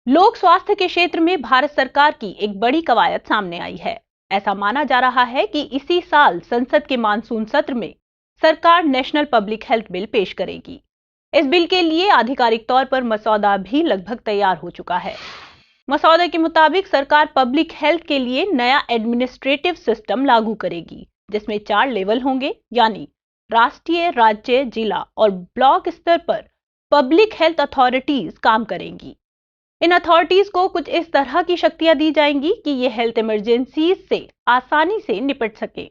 लोक स्वास्थ्य के क्षेत्र में भारत सरकार की एक बड़ी कवायद सामने आई है। ऐसा माना जा रहा है कि इसी साल संसद के मानसून सत्र में सरकार नेशनल पब्लिक हेल्थ बिल पेश करेगी। इस बिल के लिए आधिकारिक तौर पर मसौदा भी लगभग तैयार हो चुका है। मसौदे के मुताबिक सरकार पब्लिक हेल्थ के लिए नया एडमिनिस्ट्रेटिव सिस्टम लागू करेगी, जिसमें 4 लेवल होंगे, यानी राष्ट्रीय, राज्य, जिला और ब्लॉक स्तर पर पब्लिक हेल्थ अथॉरिटीज काम करेंगी। इन अथॉरिटीज को कुछ इस तरह की शक्तियां दी जाएंगी कि ये हेल्थ इमरजेंसीज से आसानी से निपट सके।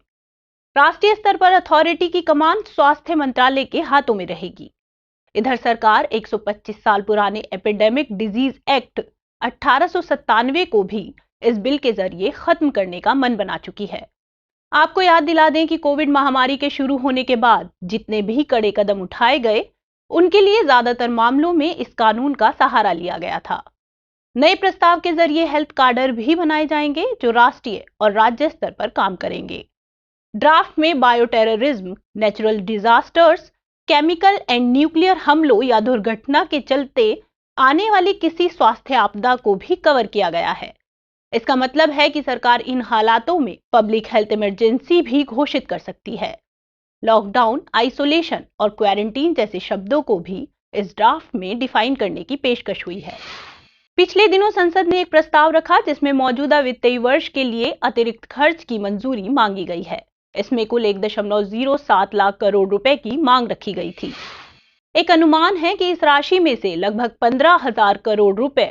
राष्ट्रीय स्तर पर अथॉरिटी की कमान स्वास्थ्य मंत्रालय के हाथों में रहेगी। इधर सरकार 125 साल पुराने एपिडेमिक डिजीज एक्ट 1897 को भी इस बिल के जरिए खत्म करने का मन बना चुकी है। आपको याद दिला दें कि कोविड महामारी के शुरू होने के बाद जितने भी कड़े कदम उठाए गए, उनके लिए ज्यादातर मामलों में इस कानून का सहारा लिया गया था। नए प्रस्ताव के जरिए हेल्थ कार्डर भी बनाए जाएंगे जो राष्ट्रीय और राज्य स्तर पर काम करेंगे। ड्राफ्ट में bio terrorism, natural disasters, chemical and nuclear हमलों या दुर्घटना के चलते आने वाली किसी स्वास्थ्य आपदा को भी कवर किया गया है। इसका मतलब है कि सरकार इन हालातों में पब्लिक हेल्थ इमरजेंसी भी घोषित कर सकती है। लॉकडाउन, आइसोलेशन और क्वारंटीन जैसे शब्दों को भी इस ड्राफ्ट में डिफाइन करने की पेशकश हुई है। पिछले दिनों संसद ने एक प्रस्ताव रखा जिसमें मौजूदा वित्तीय वर्ष के लिए अतिरिक्त खर्च की मंजूरी मांगी गई है। इसमें कुल 1.07 लाख करोड़ रुपए की मांग रखी गई थी। एक अनुमान है कि इस राशि में से लगभग 15,000 करोड़ रुपए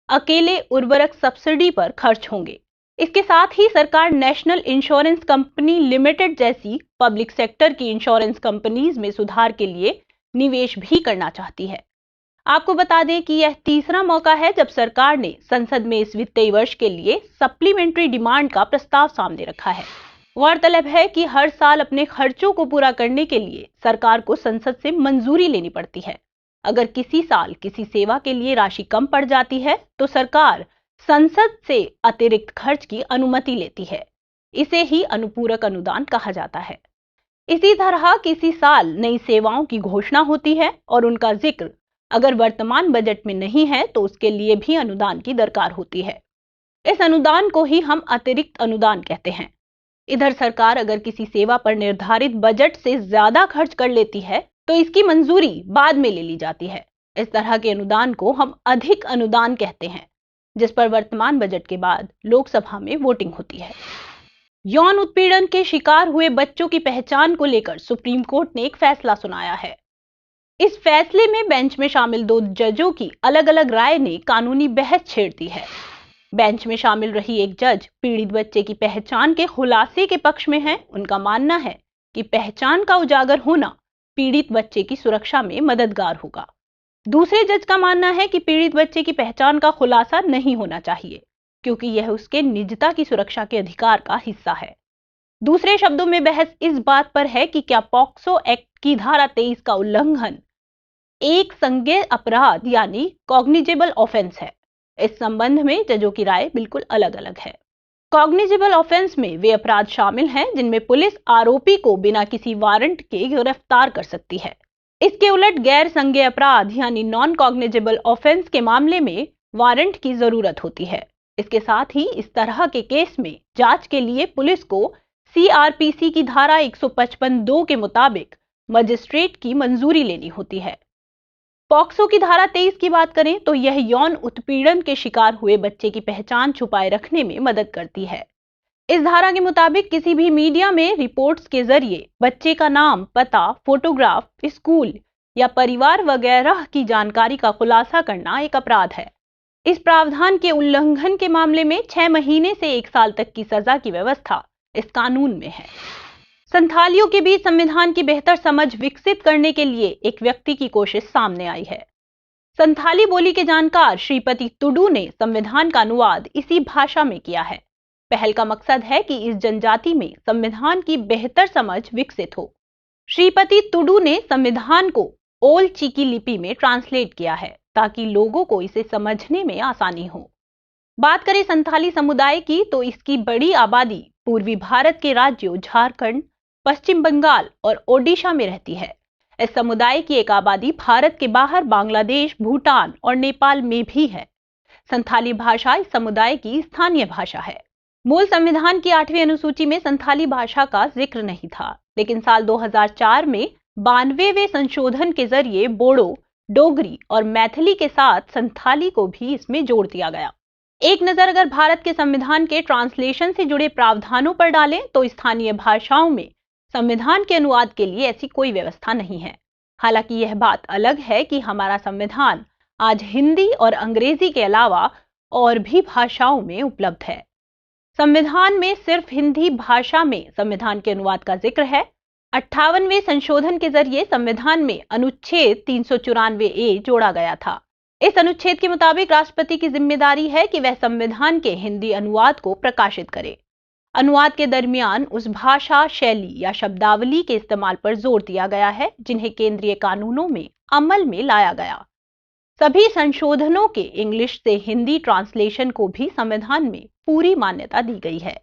अकेले उर्वरक सब्सिडी पर खर्च होंगे। इसके साथ ही सरकार नेशनल इंश्योरेंस कंपनी लिमिटेड जैसी पब्लिक सेक्टर की इंश्योरेंस कंपनीज में सुधार के लिए निवेश भी करना चाहती है। आपको बता दें कि यह तीसरा मौका है जब सरकार ने संसद में इस वित्तीय वर्ष के लिए सप्लीमेंट्री डिमांड का प्रस्ताव सामने रखा है। गौरतलब है कि हर साल अपने खर्चों को पूरा करने के लिए सरकार को संसद से मंजूरी लेनी पड़ती है। अगर किसी साल किसी सेवा के लिए राशि कम पड़ जाती है तो सरकार संसद से अतिरिक्त खर्च की अनुमति लेती है। इसे ही अनुपूरक अनुदान कहा जाता है। इसी तरह किसी साल नई सेवाओं की घोषणा होती है और उनका जिक्र अगर वर्तमान बजट में नहीं है तो उसके लिए भी अनुदान की दरकार होती है। इस अनुदान को ही हम अतिरिक्त अनुदान कहते हैं। इधर सरकार अगर किसी सेवा पर निर्धारित बजट से ज्यादा खर्च कर लेती है तो इसकी मंजूरी बाद में ले ली जाती है। इस तरह के अनुदान को हम अधिक अनुदान कहते हैं, जिस पर वर्तमान बजट के बाद लोकसभा में वोटिंग होती है। यौन उत्पीड़न के शिकार हुए बच्चों की पहचान को लेकर सुप्रीम कोर्ट ने एक फैसला सुनाया है। इस फैसले में बेंच में शामिल 2 जजों की अलग अलग राय ने कानूनी बहस छेड़ दी है। बेंच में शामिल रही एक जज पीड़ित बच्चे की पहचान के खुलासे के पक्ष में है। उनका मानना है कि पहचान का उजागर होना पीड़ित बच्चे की सुरक्षा में मददगार होगा। दूसरे जज का मानना है कि पीड़ित बच्चे की पहचान का खुलासा नहीं होना चाहिए, क्योंकि यह उसके निजता की सुरक्षा के अधिकार का हिस्सा है। दूसरे शब्दों में बहस इस बात पर है कि क्या पॉक्सो एक्ट की धारा 23 का उल्लंघन एक संज्ञेय अपराध यानी कॉग्निजेबल ऑफेंस है। इस संबंध में जजों की राय बिल्कुल अलग अलग है। कॉग्निजेबल ऑफेंस में वे अपराध शामिल हैं जिनमें पुलिस आरोपी को बिना किसी वारंट के गिरफ्तार कर सकती है। इसके उलट गैर संज्ञेय अपराध यानी नॉन कॉग्निजेबल ऑफेंस के मामले में वारंट की जरूरत होती है। इसके साथ ही इस तरह के केस में जांच के लिए पुलिस को सीआरपीसी की धारा 155(2) के मुताबिक मजिस्ट्रेट की मंजूरी लेनी होती है। पॉक्सो की धारा 23 की बात करें तो यह यौन उत्पीड़न के शिकार हुए बच्चे की पहचान छुपाए रखने में मदद करती है। इस धारा के मुताबिक किसी भी मीडिया में रिपोर्ट्स के जरिए बच्चे का नाम, पता, फोटोग्राफ, स्कूल या परिवार वगैरह की जानकारी का खुलासा करना एक अपराध है। इस प्रावधान के उल्लंघन के मामले में 6 महीने से 1 साल तक की सजा की व्यवस्था इस कानून में है। संथालियों के बीच संविधान की बेहतर समझ विकसित करने के लिए एक व्यक्ति की कोशिश सामने आई है। संथाली बोली के जानकार श्रीपति टुडू ने संविधान का अनुवाद इसी भाषा में किया है। पहल का मकसद है कि इस जनजाति में संविधान की बेहतर समझ विकसित हो। श्रीपति टुडू ने संविधान को ओल चिकी लिपि में ट्रांसलेट किया है ताकि लोगों को इसे समझने में आसानी हो। बात करें संथाली समुदाय की तो इसकी बड़ी आबादी पूर्वी भारत के राज्यों झारखंड, पश्चिम बंगाल और ओडिशा में रहती है। इस समुदाय की एक आबादी भारत के बाहर बांग्लादेश, भूटान और नेपाल में भी है। संथाली भाषा इस समुदाय की स्थानीय भाषा है। मूल संविधान की 8वीं अनुसूची में संथाली भाषा का जिक्र नहीं था, लेकिन साल 2004 में 92वें संशोधन के जरिए बोडो, डोगरी और मैथिली के साथ संथाली को भी इसमें जोड़ दिया गया। एक नजर अगर भारत के संविधान के ट्रांसलेशन से जुड़े प्रावधानों पर डालें तो स्थानीय भाषाओं में संविधान के अनुवाद के लिए ऐसी कोई व्यवस्था नहीं है। हालांकि यह बात अलग है कि हमारा संविधान आज हिंदी और अंग्रेजी के अलावा और भी भाषाओं में उपलब्ध है। संविधान में सिर्फ हिंदी भाषा में संविधान के अनुवाद का जिक्र है। 58वें संशोधन के जरिए संविधान में अनुच्छेद 394A जोड़ा गया था। इस अनुच्छेद के मुताबिक राष्ट्रपति की जिम्मेदारी है कि वह संविधान के हिंदी अनुवाद को प्रकाशित करे। अनुवाद के दरमियान उस भाषा, शैली या शब्दावली के इस्तेमाल पर जोर दिया गया है जिन्हें केंद्रीय कानूनों में अमल में लाया गया। सभी संशोधनों के इंग्लिश से हिंदी ट्रांसलेशन को भी संविधान में पूरी मान्यता दी गई है।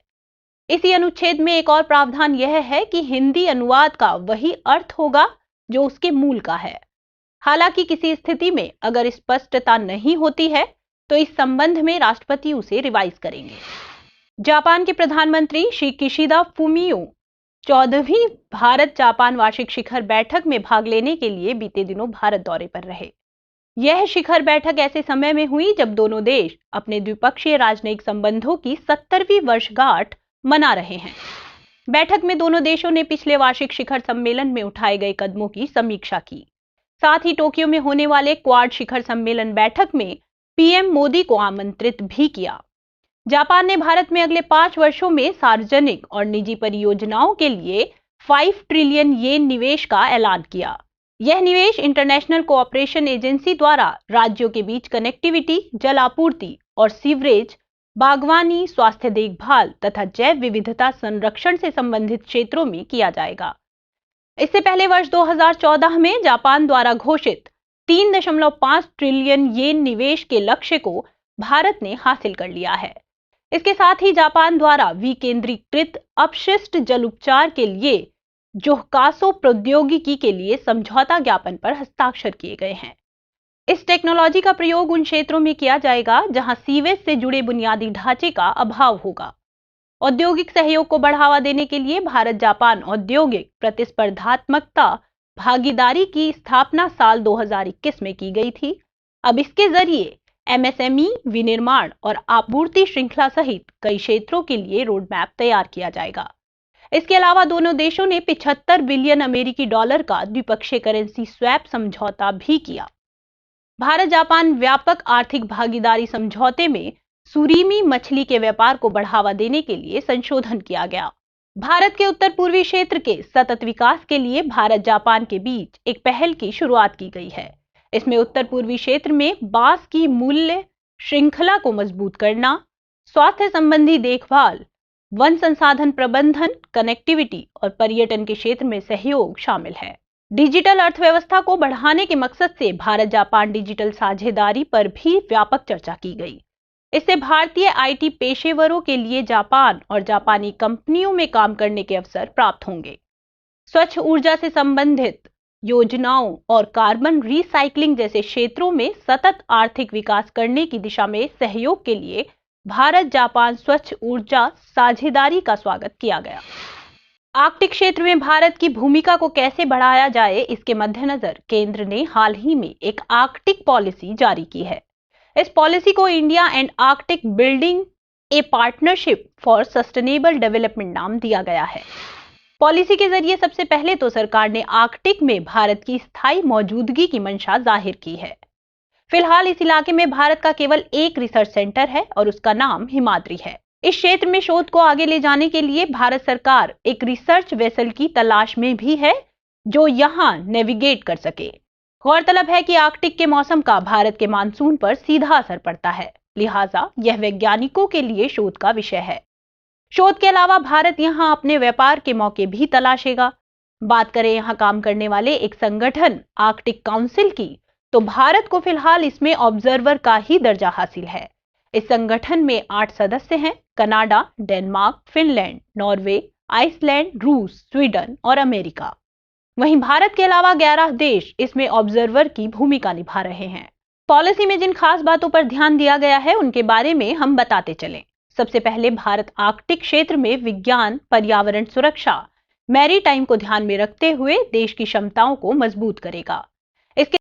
इसी अनुच्छेद में एक और प्रावधान यह है कि हिंदी अनुवाद का वही अर्थ होगा जो उसके मूल का है। हालांकि किसी स्थिति में अगर स्पष्टता नहीं होती है तो इस संबंध में राष्ट्रपति उसे रिवाइज करेंगे। जापान के प्रधानमंत्री श्री किशिदा फुमियो 14वीं भारत जापान वार्षिक शिखर बैठक में भाग लेने के लिए बीते दिनों भारत दौरे पर रहे। यह शिखर बैठक ऐसे समय में हुई जब दोनों देश अपने द्विपक्षीय राजनयिक संबंधों की 70वीं वर्षगांठ मना रहे हैं। बैठक में दोनों देशों ने पिछले वार्षिक शिखर सम्मेलन में उठाए गए कदमों की समीक्षा की। साथ ही टोक्यो में होने वाले क्वाड शिखर सम्मेलन बैठक में पीएम मोदी को आमंत्रित भी किया। जापान ने भारत में अगले 5 वर्षों में सार्वजनिक और निजी परियोजनाओं के लिए 5 ट्रिलियन येन निवेश का ऐलान किया। यह निवेश इंटरनेशनल कोऑपरेशन एजेंसी द्वारा राज्यों के बीच कनेक्टिविटी, जल आपूर्ति और सीवरेज, बागवानी, स्वास्थ्य देखभाल तथा जैव विविधता संरक्षण से संबंधित क्षेत्रों में किया जाएगा। इससे पहले वर्ष 2014 में जापान द्वारा घोषित 3.5 ट्रिलियन येन निवेश के लक्ष्य को भारत ने हासिल कर लिया है। इसके साथ ही जापान द्वारा विकेंद्रीकृत अपशिष्ट जल उपचार के लिए जोहकासो प्रौद्योगिकी के लिए समझौता ज्ञापन पर हस्ताक्षर किए गए हैं। इस टेक्नोलॉजी का प्रयोग उन क्षेत्रों में किया जाएगा जहां सीवेज से जुड़े बुनियादी ढांचे का अभाव होगा। औद्योगिक सहयोग को बढ़ावा देने के लिए भारत जापान औद्योगिक प्रतिस्पर्धात्मकता भागीदारी की स्थापना साल 2021 में की गई थी। अब इसके जरिए एमएसएमई, विनिर्माण और आपूर्ति श्रृंखला सहित कई क्षेत्रों के लिए रोड मैप तैयार किया जाएगा। इसके अलावा दोनों देशों ने 75 बिलियन अमेरिकी डॉलर का द्विपक्षीय करेंसी स्वैप समझौता भी किया। भारत जापान व्यापक आर्थिक भागीदारी समझौते में सुरीमी मछली के व्यापार को बढ़ावा देने के लिए संशोधन किया गया। भारत के उत्तर पूर्वी क्षेत्र के सतत विकास के लिए भारत जापान के बीच एक पहल की शुरुआत की गई है। इसमें उत्तर पूर्वी क्षेत्र में बांस की मूल्य श्रृंखला को मजबूत करना, स्वास्थ्य संबंधी देखभाल, वन संसाधन प्रबंधन, कनेक्टिविटी और पर्यटन के क्षेत्र में सहयोग शामिल है। डिजिटल अर्थव्यवस्था को बढ़ाने के मकसद से भारत जापान डिजिटल साझेदारी पर भी व्यापक चर्चा की गई। इससे भारतीय आईटी पेशेवरों के लिए जापान और जापानी कंपनियों में काम करने के अवसर प्राप्त होंगे। स्वच्छ ऊर्जा से संबंधित योजनाओं और कार्बन रिसाइकलिंग जैसे क्षेत्रों में सतत आर्थिक विकास करने की दिशा में सहयोग के लिए भारत जापान स्वच्छ ऊर्जा साझेदारी का स्वागत किया गया। आर्कटिक क्षेत्र में भारत की भूमिका को कैसे बढ़ाया जाए, इसके मद्देनजर केंद्र ने हाल ही में एक आर्कटिक पॉलिसी जारी की है। इस पॉलिसी को India and Arctic building A partnership for sustainable development नाम दिया गया है। पॉलिसी के जरिए सबसे पहले तो सरकार ने आर्कटिक में भारत की स्थायी मौजूदगी की मंशा जाहिर की है। फिलहाल इस इलाके में भारत का केवल एक रिसर्च सेंटर है और उसका नाम हिमाद्री है। इस क्षेत्र में शोध को आगे ले जाने के लिए भारत सरकार एक रिसर्च वेसल की तलाश में भी है जो यहां नेविगेट कर सके। गौरतलब है कि आर्कटिक के मौसम का भारत के मानसून पर सीधा असर पड़ता है, लिहाजा यह वैज्ञानिकों के लिए शोध का विषय है। शोध के अलावा भारत यहां अपने व्यापार के मौके भी तलाशेगा। बात करें यहां काम करने वाले एक संगठन आर्कटिक काउंसिल की, तो भारत को फिलहाल इसमें ऑब्जर्वर का ही दर्जा हासिल है। इस संगठन में 8 सदस्य हैं: Canada, Denmark, Finland, Norway, Iceland, रूस, स्वीडन और अमेरिका। वहीं भारत के अलावा 11 देश इसमें ऑब्जर्वर की भूमिका निभा रहे हैं। पॉलिसी में जिन खास बातों पर ध्यान दिया गया है उनके बारे में हम बताते चलें। सबसे पहले भारत आर्कटिक क्षेत्र में विज्ञान, पर्यावरण सुरक्षा, मैरीटाइम को ध्यान में रखते हुए देश की क्षमताओं को मजबूत करेगा।